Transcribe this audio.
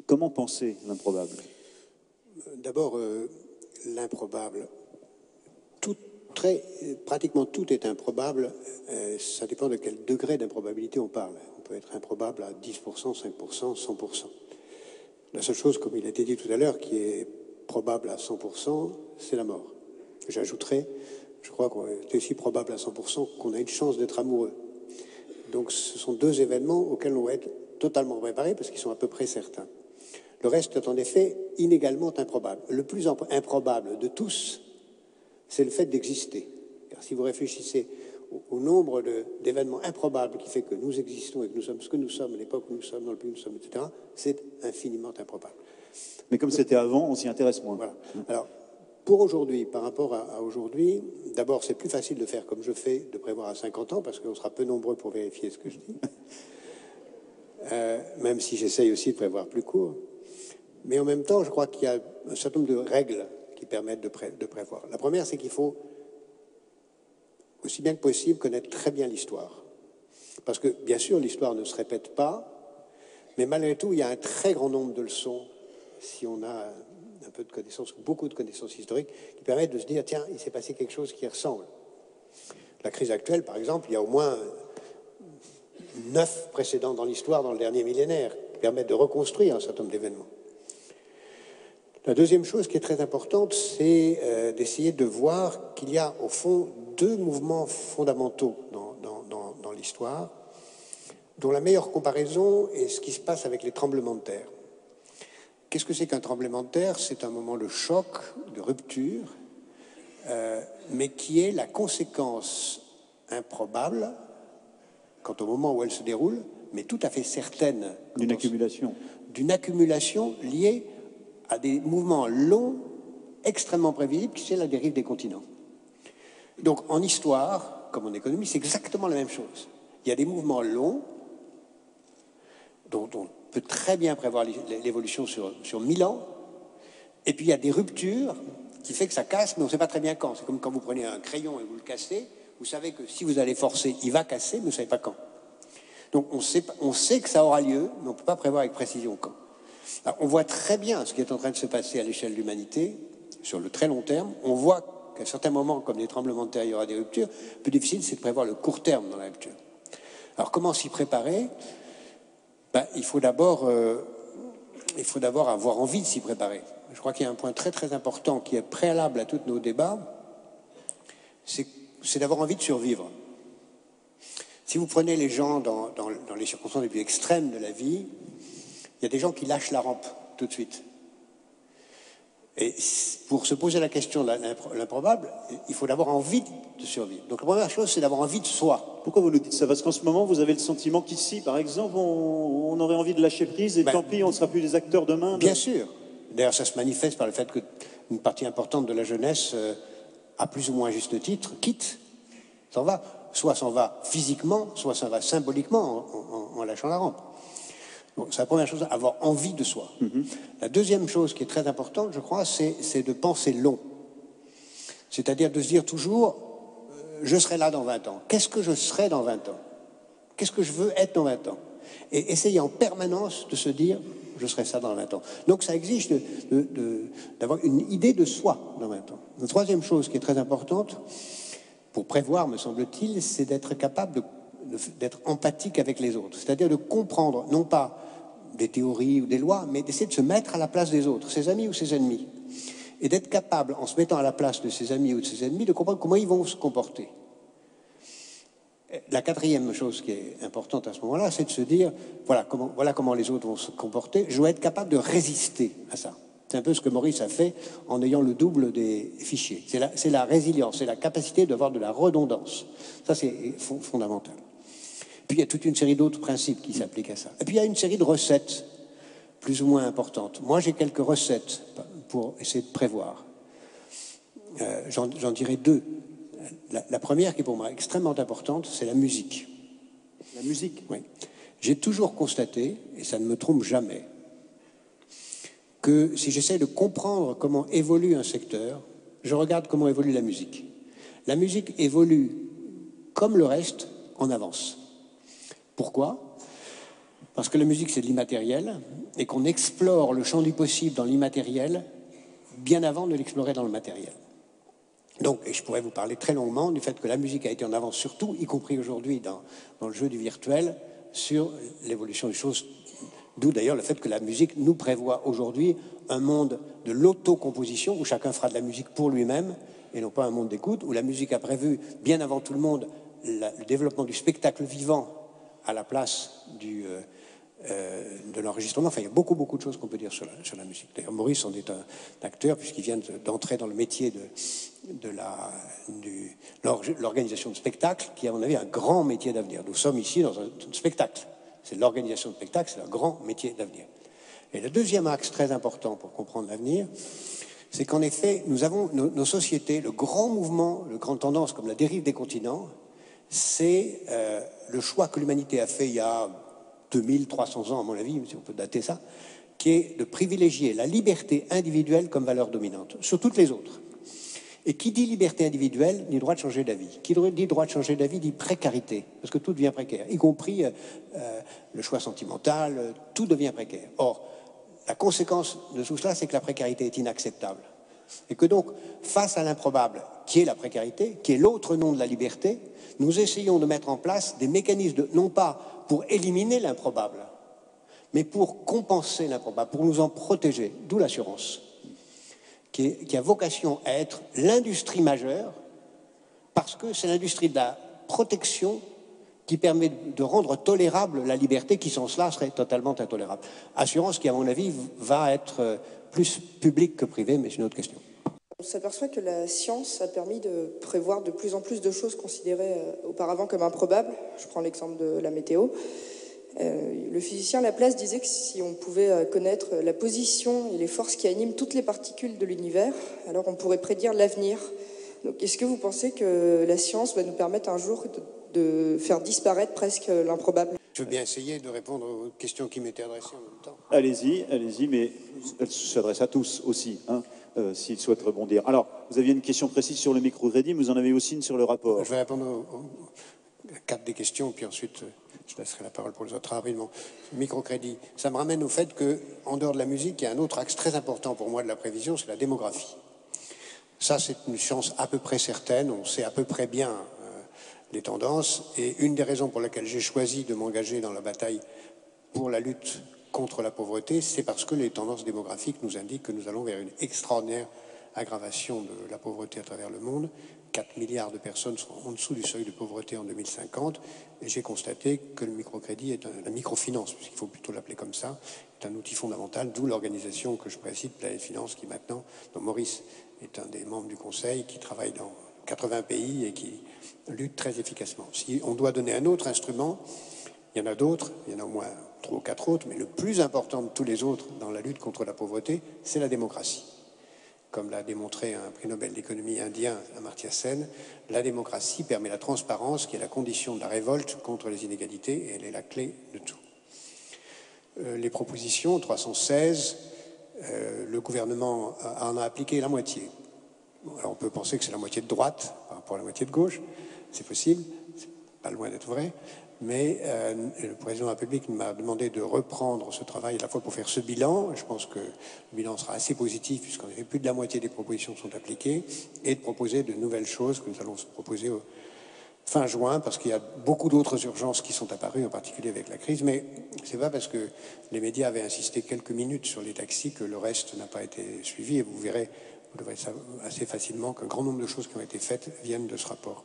Comment penser l'improbable? D'abord, l'improbable. Pratiquement tout est improbable. Ça dépend de quel degré d'improbabilité on parle. On peut être improbable à 10%, 5%, 100%. La seule chose, comme il a été dit tout à l'heure, qui est probable à 100%, c'est la mort. J'ajouterais, je crois qu'on est aussi probable à 100% qu'on a une chance d'être amoureux. Donc ce sont deux événements auxquels on va être totalement préparé parce qu'ils sont à peu près certains. Le reste est en effet inégalement improbable. Le plus improbable de tous, c'est le fait d'exister. Car si vous réfléchissez au nombre d'événements improbables qui fait que nous existons et que nous sommes ce que nous sommes, à l'époque où nous sommes, dans le pays où nous sommes, etc., c'est infiniment improbable. Mais comme c'était avant, on s'y intéresse moins. Voilà. Alors, pour aujourd'hui, par rapport à aujourd'hui, d'abord, c'est plus facile de faire comme je fais, de prévoir à 50 ans, parce qu'on sera peu nombreux pour vérifier ce que je dis. Même si j'essaye aussi de prévoir plus court. Mais en même temps, je crois qu'il y a un certain nombre de règles qui permettent de prévoir. La première, c'est qu'il faut, aussi bien que possible, connaître très bien l'histoire. Parce que, bien sûr, l'histoire ne se répète pas, mais malgré tout, il y a un très grand nombre de leçons, si on a un peu de connaissances, beaucoup de connaissances historiques, qui permettent de se dire, tiens, il s'est passé quelque chose qui ressemble. La crise actuelle, par exemple, il y a au moins 9 précédents dans l'histoire, dans le dernier millénaire, qui permettent de reconstruire un certain nombre d'événements. La deuxième chose qui est très importante, c'est d'essayer de voir qu'il y a au fond deux mouvements fondamentaux dans l'histoire, dont la meilleure comparaison est ce qui se passe avec les tremblements de terre. Qu'est-ce que c'est qu'un tremblement de terre? C'est un moment de choc, de rupture, mais qui est la conséquence improbable, quant au moment où elle se déroule, mais tout à fait certaine. D'une accumulation. D'une accumulation liée à des mouvements longs, extrêmement prévisibles, qui c'est la dérive des continents. Donc en histoire, comme en économie, c'est exactement la même chose. Il y a des mouvements longs, dont on peut très bien prévoir l'évolution sur 1000 ans, et puis il y a des ruptures qui fait que ça casse, mais on ne sait pas très bien quand. C'est comme quand vous prenez un crayon et vous le cassez, vous savez que si vous allez forcer, il va casser, mais vous ne savez pas quand. Donc on sait que ça aura lieu, mais on ne peut pas prévoir avec précision quand. Alors, on voit très bien ce qui est en train de se passer à l'échelle de l'humanité, sur le très long terme. On voit qu'à certains moments, comme les tremblements de terre, il y aura des ruptures. Le plus difficile, c'est de prévoir le court terme dans la rupture. Alors, comment s'y préparer? Il faut d'abord avoir envie de s'y préparer. Je crois qu'il y a un point très très important qui est préalable à tous nos débats, c'est d'avoir envie de survivre. Si vous prenez les gens dans les circonstances les plus extrêmes de la vie, il y a des gens qui lâchent la rampe tout de suite. Et pour se poser la question de l'improbable, il faut d'abord envie de survivre. Donc la première chose, c'est d'avoir envie de soi. Pourquoi vous nous dites ça? Parce qu'en ce moment, vous avez le sentiment qu'ici, par exemple, on aurait envie de lâcher prise et tant pis, on ne sera plus des acteurs demain. Bien sûr. D'ailleurs, ça se manifeste par le fait qu'une partie importante de la jeunesse, à plus ou moins juste titre, quitte, s'en va. Soit s'en va physiquement, soit s'en va symboliquement en lâchant la rampe. Donc, c'est la première chose, avoir envie de soi. La deuxième chose qui est très importante, je crois, c'est de penser long. C'est-à-dire de se dire toujours, je serai là dans 20 ans. Qu'est-ce que je serai dans 20 ans? Qu'est-ce que je veux être dans 20 ans? Et essayer en permanence de se dire, je serai ça dans 20 ans. Donc ça exige d'avoir une idée de soi dans 20 ans. La troisième chose qui est très importante, pour prévoir, me semble-t-il, c'est d'être capable d'être empathique avec les autres. C'est-à-dire de comprendre, non pas des théories ou des lois, mais d'essayer de se mettre à la place des autres, ses amis ou ses ennemis. Et d'être capable, en se mettant à la place de ses amis ou de ses ennemis, de comprendre comment ils vont se comporter. La quatrième chose qui est importante à ce moment-là, c'est de se dire, voilà comment les autres vont se comporter, je dois être capable de résister à ça. C'est un peu ce que Maurice a fait en ayant le double des fichiers. C'est la résilience, c'est la capacité d'avoir de la redondance. Ça, c'est fondamental. Puis il y a toute une série d'autres principes qui s'appliquent à ça. Et puis il y a une série de recettes plus ou moins importantes. Moi, j'ai quelques recettes pour essayer de prévoir. J'en dirai deux. La première, qui est pour moi extrêmement importante, c'est la musique. La musique? Oui. J'ai toujours constaté, et ça ne me trompe jamais, que si j'essaie de comprendre comment évolue un secteur, je regarde comment évolue la musique. La musique évolue, comme le reste, en avance. Pourquoi? Parce que la musique, c'est de l'immatériel, et qu'on explore le champ du possible dans l'immatériel bien avant de l'explorer dans le matériel. Donc, et je pourrais vous parler très longuement du fait que la musique a été en avance sur tout, y compris aujourd'hui dans le jeu du virtuel, sur l'évolution des choses. D'où d'ailleurs le fait que la musique nous prévoit aujourd'hui un monde de l'autocomposition, où chacun fera de la musique pour lui-même, et non pas un monde d'écoute, où la musique a prévu, bien avant tout le monde, le développement du spectacle vivant à la place de l'enregistrement. Enfin, il y a beaucoup de choses qu'on peut dire sur la musique. D'ailleurs, Maurice en est un acteur, puisqu'il vient d'entrer dans le métier de l'organisation de spectacles, qui est, à mon avis, un grand métier d'avenir. Nous sommes ici dans un spectacle. C'est l'organisation de spectacles, c'est un grand métier d'avenir. Et le deuxième axe très important pour comprendre l'avenir, c'est qu'en effet, nous avons nos sociétés, le grand mouvement, le grand tendance, comme la dérive des continents, c'est le choix que l'humanité a fait il y a 2300 ans, à mon avis, si on peut dater ça, qui est de privilégier la liberté individuelle comme valeur dominante sur toutes les autres. Et qui dit liberté individuelle dit droit de changer d'avis. Qui dit droit de changer d'avis dit précarité, parce que tout devient précaire, y compris le choix sentimental, tout devient précaire. Or, la conséquence de tout cela, c'est que la précarité est inacceptable. Et que donc, face à l'improbable, qui est la précarité, qui est l'autre nom de la liberté, nous essayons de mettre en place des mécanismes, non pas pour éliminer l'improbable, mais pour compenser l'improbable, pour nous en protéger, d'où l'assurance. Qui a vocation à être l'industrie majeure, parce que c'est l'industrie de la protection qui permet de rendre tolérable la liberté, qui sans cela serait totalement intolérable. Assurance qui, à mon avis, va être plus publique que privée, mais c'est une autre question. On s'aperçoit que la science a permis de prévoir de plus en plus de choses considérées auparavant comme improbables. Je prends l'exemple de la météo. Le physicien Laplace disait que si on pouvait connaître la position et les forces qui animent toutes les particules de l'univers, alors on pourrait prédire l'avenir. Donc, est-ce que vous pensez que la science va nous permettre un jour de faire disparaître presque l'improbable? Je veux bien essayer de répondre aux questions qui m'étaient adressées en même temps. Allez-y, mais elle s'adresse à tous aussi, hein, s'ils souhaitent rebondir. Alors, vous aviez une question précise sur le microcrédit, mais vous en avez aussi une sur le rapport. Je vais répondre aux 4 des questions, puis ensuite je laisserai la parole pour les autres rapidement. Microcrédit, ça me ramène au fait qu'en dehors de la musique, il y a un autre axe très important pour moi de la prévision, c'est la démographie. Ça, c'est une science à peu près certaine, on sait à peu près bien les tendances, et une des raisons pour lesquelles j'ai choisi de m'engager dans la bataille pour la lutte contre la pauvreté, c'est parce que les tendances démographiques nous indiquent que nous allons vers une extraordinaire aggravation de la pauvreté à travers le monde. 4 milliards de personnes seront en dessous du seuil de pauvreté en 2050, et j'ai constaté que le microcrédit, la microfinance, puisqu'il faut plutôt l'appeler comme ça, est un outil fondamental, d'où l'organisation que je précite, Planète Finance, qui maintenant, dont Maurice est un des membres du Conseil, qui travaille dans 80 pays et qui lutte très efficacement. Si on doit donner un autre instrument, il y en a d'autres, il y en a au moins 3 ou 4 autres, mais le plus important de tous les autres dans la lutte contre la pauvreté, c'est la démocratie. Comme l'a démontré un prix Nobel d'économie indien, Amartya Sen, la démocratie permet la transparence, qui est la condition de la révolte contre les inégalités, et elle est la clé de tout. Les propositions, 316, le gouvernement en a appliqué la moitié. Alors on peut penser que c'est la moitié de droite par rapport à la moitié de gauche, c'est possible, c'est pas loin d'être vrai, mais le président de la République m'a demandé de reprendre ce travail à la fois pour faire ce bilan, je pense que le bilan sera assez positif puisqu'en effet plus de la moitié des propositions sont appliquées, et de proposer de nouvelles choses que nous allons proposer fin juin, parce qu'il y a beaucoup d'autres urgences qui sont apparues, en particulier avec la crise, mais c'est pas parce que les médias avaient insisté quelques minutes sur les taxis que le reste n'a pas été suivi, et vous verrez, vous devrez savoir assez facilement qu'un grand nombre de choses qui ont été faites viennent de ce rapport.